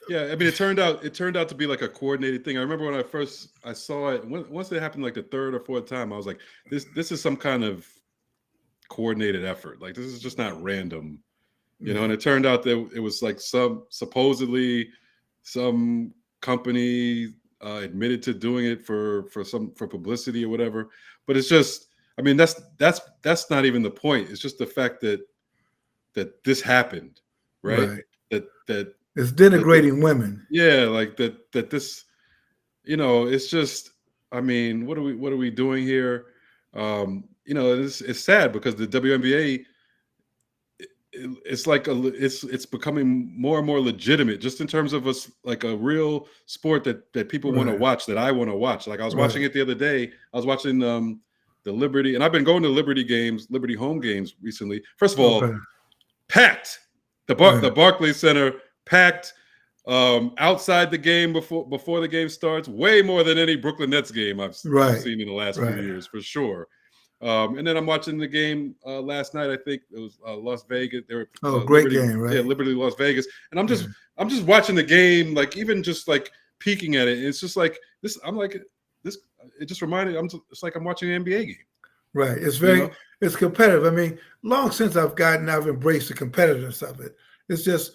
Yeah, I mean, it turned out to be like a coordinated thing. I remember when I saw it. Once it happened, like the third or fourth time, I was like, this is some kind of coordinated effort. Like this is just not random, And it turned out that it was like supposedly some company admitted to doing it for publicity or whatever. But it's just, I mean, that's not even the point. It's just the fact that this happened, right? right. That It's that denigrating women. yeah, like that this, it's just, I mean, what are we doing here? It's sad because the WNBA, it's like it's becoming more and more legitimate, just in terms of us, like a real sport that people want to Right. watch, that I want to watch. Like I was watching Right. it the other day. I was watching the Liberty, and I've been going to Liberty home games recently. First of all, Okay. packed. The Yeah. Barclays Center packed. Outside the game, before the game starts, way more than any Brooklyn Nets game I've Right. seen in the last few Right. years, for sure. And then I'm watching the game last night. I think it was Las Vegas. They were Oh, great Liberty, game, yeah, right? Liberty Las Vegas, and I'm Yeah. just watching the game, like even just like peeking at it. It's just like this. I'm like this. It just reminded. It's like I'm watching an NBA game. Right. You know. It's competitive. I mean, long since I've embraced the competitiveness of it. It's just,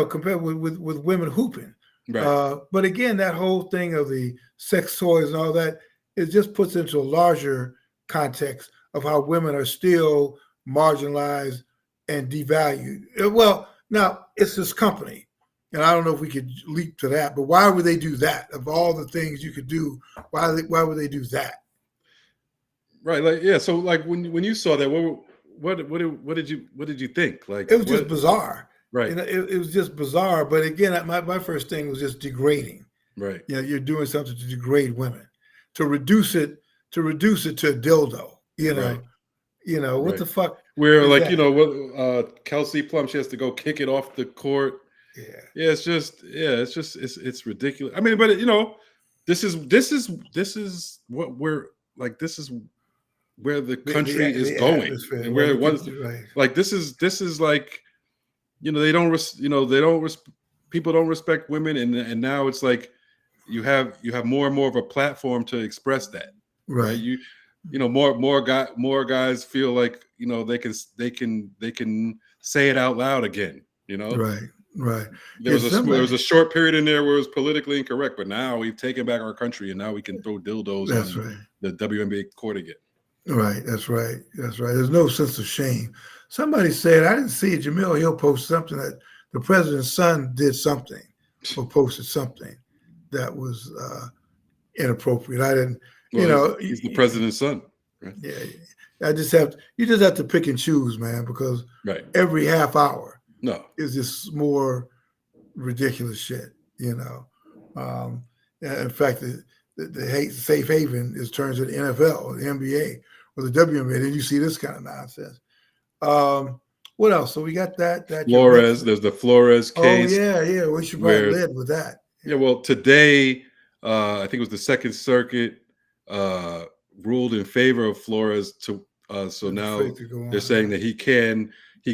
compared with women hooping. Right. But again, that whole thing of the sex toys and all that, it just puts into a larger context of how women are still marginalized and devalued. Well, now it's this company, and I don't know if we could leap to that, but why would they do that? Of all the things you could do, why would they do that? Right. Like, yeah. So like when you saw that, what did you think? Like, It was just what? bizarre. Right. It was just bizarre. But again, my first thing was just degrading. Right. You're doing something to degrade women, to reduce it to a dildo. Right. What Right. the fuck Where, is like, that? what Kelsey Plum, she has to go kick it off the court. Yeah. Yeah, it's ridiculous. I mean, but this is what we're like. This is where the country is The going, atmosphere, and where it was right. like this is like, they don't people don't respect women, and now it's like you have more and more of a platform to express that, right? More guys feel like they can say it out loud again. Right. There was a short period in there where it was politically incorrect, but now we've taken back our country, and now we can throw dildos That's on right. the WNBA court again. Right. That's right. That's right. There's no sense of shame. Somebody said, I didn't see it. Jamil Hill posted something that the president's son did something or posted something that was inappropriate. I didn't, he's the president's son. Right? Yeah. You just have to pick and choose, man, because Right. every half hour No. is just more ridiculous shit, in fact, the safe haven is turns to the NFL or the NBA or the WNBA. Then you see this kind of nonsense. What else? So we got that Flores. There's the Flores case. Oh yeah. We should probably lead with that. Yeah. Well, today I think it was the Second Circuit uh, ruled in favor of Flores. So With the now faith to go they're on, saying right? that he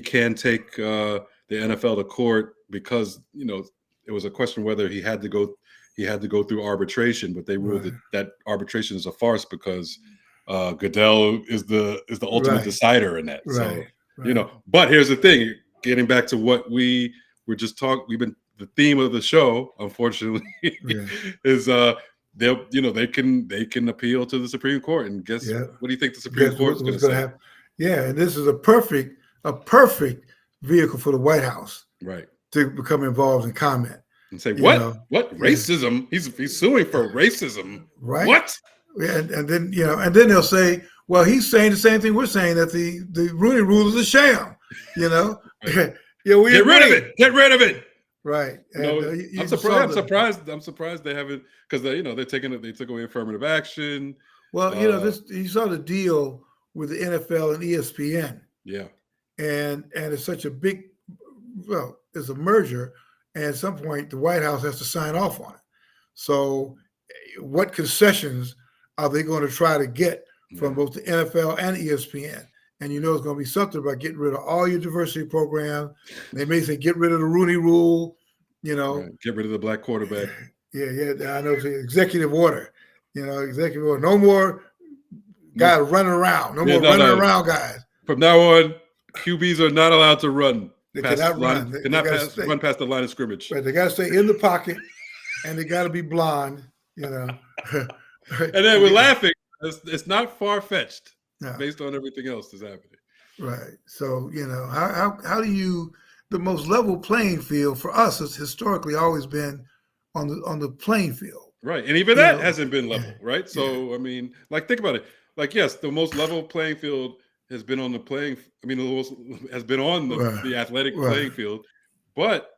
can take the NFL to court because it was a question whether he had to go through arbitration, but they ruled Right, that arbitration is a farce because Goodell is the ultimate right, decider in that. right, So right. but here's the thing: getting back to what we were just talking, we've been the theme of the show, unfortunately, Yeah, is they can appeal to the Supreme Court, and guess yeah. what do you think the Supreme Guess Court is what's going to going to say? happen? Yeah, and this is a perfect vehicle for the White House Right. to become involved and comment. And say You know, what yeah, racism? He's suing for racism. right. What? Yeah, and then and then they'll say, well, he's saying the same thing we're saying, that the Rooney Rule is a sham. You know, Right. yeah, we Get rid of agree. it. Get rid of it. Right, and I'm you surprised. saw I'm the surprised. I'm surprised they haven't, because they're taking it. They took away affirmative action. well, Uh, this you saw the deal with the NFL and ESPN, yeah. and it's such a big, well, it's a merger, and at some point the White House has to sign off on it. So, what concessions are they going to try to get from Yeah. both the NFL and ESPN? And it's going to be something about getting rid of all your diversity programs. They may say get rid of the Rooney Rule. You know, Right. Get rid of the black quarterback. yeah. I know. Executive order. Executive order. No more No, guys running around. No yeah, more no, running no. around guys. From now on, QBs are not allowed to run They past cannot the line. run. They Cannot got to pass stay. run past the line of scrimmage. Right. They got to stay in the pocket, and they got to be blonde. And then we're laughing. It's not far fetched No. based on everything else that's happening. Right. So, how do you, the most level playing field for us has historically always been on the playing field. Right. And even You that know, hasn't been level, right? yeah, So, I mean, like, think about it. Like, yes, the most level playing field has been on the playing, I mean, has been on right, the athletic right, playing field. But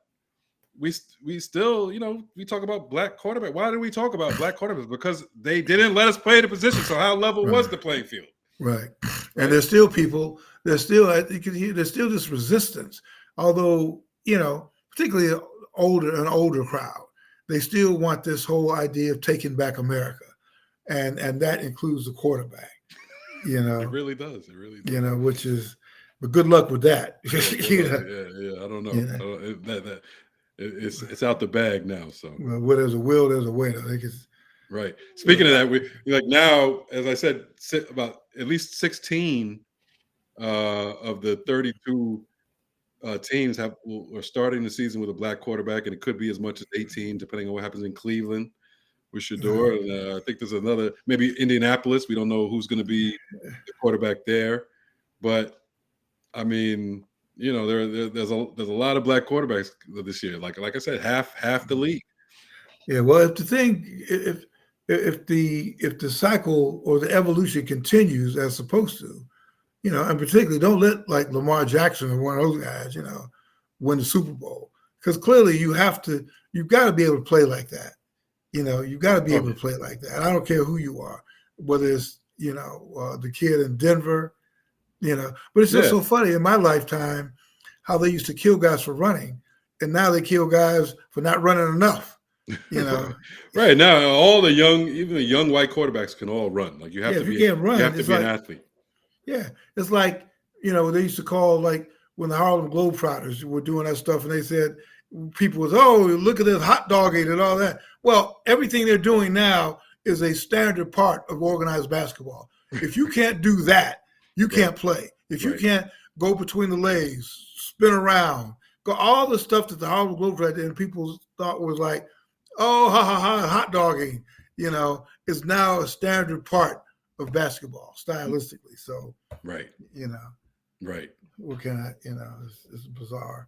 we still, we talk about black quarterback. Why do we talk about black quarterbacks? Because they didn't let us play the position. So, how level was right, the playing field? right. And Right. there's still people. You can hear there's still this resistance. Although particularly an older crowd, they still want this whole idea of taking back America, and that includes the quarterback. It really does. It really does. Which is, but good luck with that. Yeah, good luck. Yeah. I don't know. You know. It's out the bag now. So Well, where there's a will, there's a way. I think it's right. Speaking of that, we like now, as I said, about at least 16 of the 32 teams are starting the season with a black quarterback, and it could be as much as 18, depending on what happens in Cleveland with Shedeur. And I think there's another, maybe Indianapolis. We don't know who's going to be the quarterback there, but I mean, there's a lot of black quarterbacks this year. Like I said, half the league. yeah. Well, if the cycle or the evolution continues as supposed to, and particularly don't let like Lamar Jackson or one of those guys, win the Super Bowl, because clearly you've got to be able to play like that. You've got to be able to play like that. And I don't care who you are, whether it's the kid in Denver. But it's just Yeah. so funny in my lifetime how they used to kill guys for running, and now they kill guys for not running enough. Right now, even the young white quarterbacks can all run. Like you have Yeah, to if you be, can't run, you have to it's be an like, athlete. yeah, it's like they used to call, like, when the Harlem Globetrotters were doing that stuff, and they said people was, oh, look at this hot dogging and all that. Well, everything they're doing now is a standard part of organized basketball. If you can't do that, you can't play. If you Right. can't go between the legs, spin around, go all the stuff that the Harlem Globetrotters did, and people thought was like, oh, ha ha ha, hot dogging, is now a standard part of basketball stylistically. So, Right. Right. what can I, it's bizarre.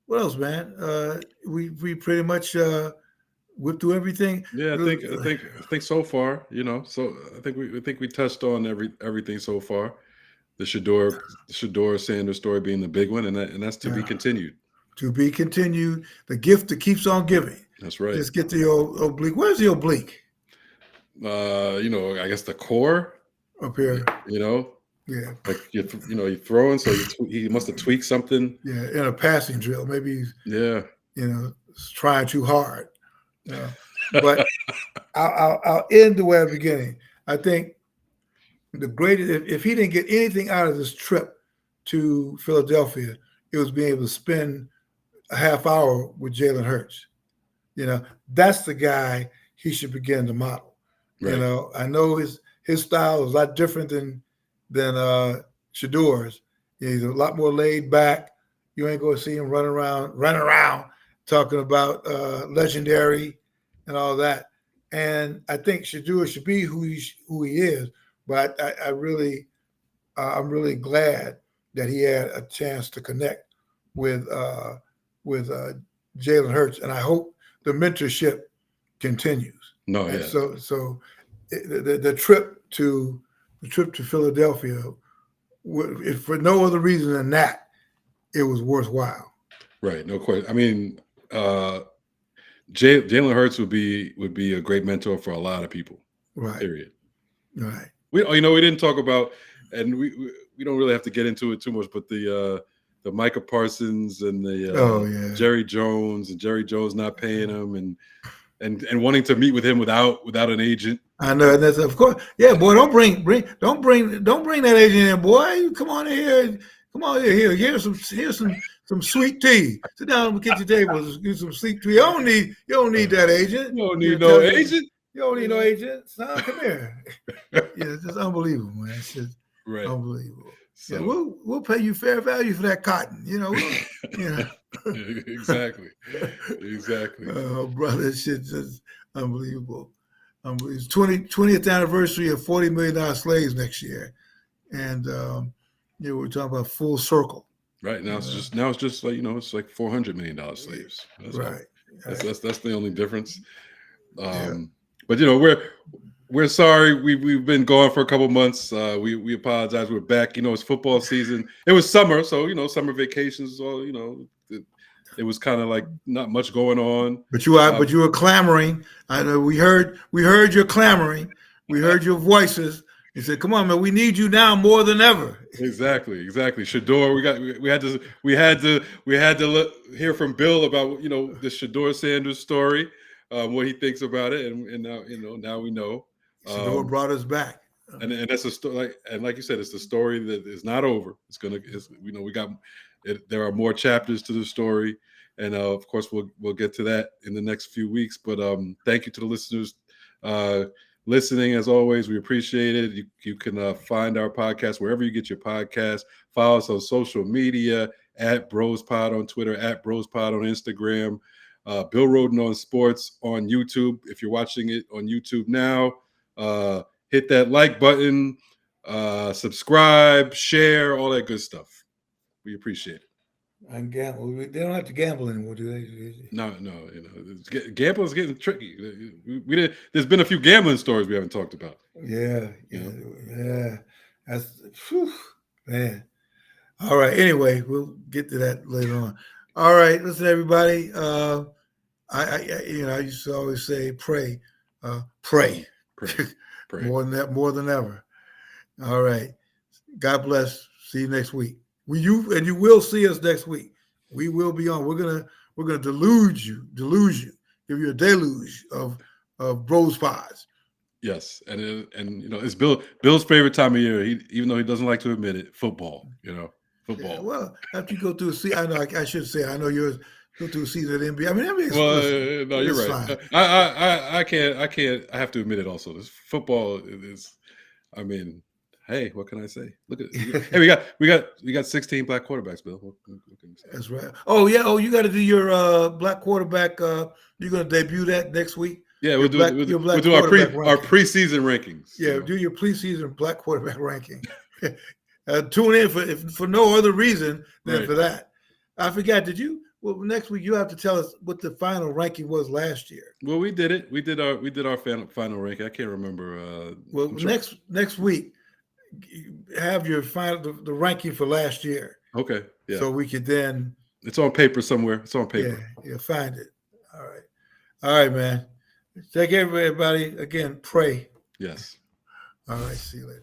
What else, man? We pretty much whipped through everything. Yeah, I think so far, so I think we touched on everything so far. The Shedeur Sanders story being the big one, and that's to be continued. To be continued. The gift that keeps on giving. That's right. Just get the oblique. Where's the oblique? I guess the core Up here. Yeah. like you're throwing, so he must have tweaked something. Yeah, in a passing drill. Maybe he's Yeah. trying too hard. But I'll end the way I'm beginning. I think the greatest, if he didn't get anything out of this trip to Philadelphia, it was being able to spend a half hour with Jalen Hurts. That's the guy he should begin to model. Right. I know his style is a lot different than Shedeur's. He's a lot more laid back. You ain't going to see him running around talking about legendary and all that. And I think Shedeur should be who he is. But I'm really glad that he had a chance to connect with Jalen Hurts, and I hope the mentorship continues. No, And yeah. so the trip to Philadelphia, if for no other reason than that, it was worthwhile. Right. No question. I mean, Jalen Hurts would be a great mentor for a lot of people. Right. Period. Right. We didn't talk about, and we don't really have to get into it too much, but the Micah Parsons and the Jerry Jones not paying him and wanting to meet with him without an agent. I know, and that's of course, yeah, boy. Don't bring that agent in, boy. Come on in here. Come on here. Here's some sweet tea. Sit down on the kitchen table. Get some sweet tea. You don't need that agent. You don't need no agent. You don't need no agent. Son, come here. Yeah, it's just unbelievable, man. It's just unbelievable. So, yeah, we'll pay you fair value for that cotton. Exactly. Oh, brother, that shit's just unbelievable. It's 20th anniversary of $40 million slaves next year, and we're talking about full circle. Right now, it's just like it's like $400 million slaves. That's right. That's the only difference. But we're sorry. We've been gone for a couple months. We apologize. We're back. It's football season. It was summer, so summer vacations. All it was kind of like not much going on. But you were clamoring. I know we heard your clamoring. We heard your voices. You said, "Come on, man, we need you now more than ever." Exactly. Shedeur, we had to hear from Bill about the Shedeur Sanders story, what he thinks about it, and now we know. Shedeur brought us back, and that's a story. Like you said, it's the story that is not over. There are more chapters to the story, and of course we'll get to that in the next few weeks. But thank you to the listeners listening. As always, we appreciate it. You can find our podcast wherever you get your podcast. Follow us on social media at BrosPod on Twitter, at BrosPod on Instagram. Bill Roden on Sports on YouTube. If you're watching it on YouTube now, hit that like button, subscribe, share, all that good stuff. We appreciate it. And gamble. They don't have to gamble anymore, do they? No. Gambling is getting tricky. There's been a few gambling stories we haven't talked about. Yeah. That's man. All right. Anyway, we'll get to that later on. All right. Listen, everybody. I used to always say, pray. Pray. more than ever. All right. God bless. See you next week. You will see us next week. We will be on. We're gonna deluge you, give you a deluge of bros pods. Yes, and it's Bill's favorite time of year. Even though he doesn't like to admit it, football. Football. Yeah, well, after you go through a season, I know I should say I know yours. Go through a season of the NBA. I mean, NBA. No, you're right. I can't. I have to admit it. Also, this football is. I mean. Hey, what can I say? Look at hey, we got 16 black quarterbacks, Bill. What can you say? That's right. Oh yeah. Oh, you got to do your black quarterback. You're going to debut that next week. Yeah, we'll do our preseason rankings. Yeah, do your preseason black quarterback ranking. Tune in for no other reason than for that. I forgot. Well, next week you have to tell us what the final ranking was last year. Well, we did it. We did our final ranking. I can't remember. Next week. Have your the ranking for last year. Okay. Yeah. So we could then. It's on paper somewhere. It's on paper. Yeah. Find it. All right, man. Take care, everybody. Again, pray. Yes. All right. See you later.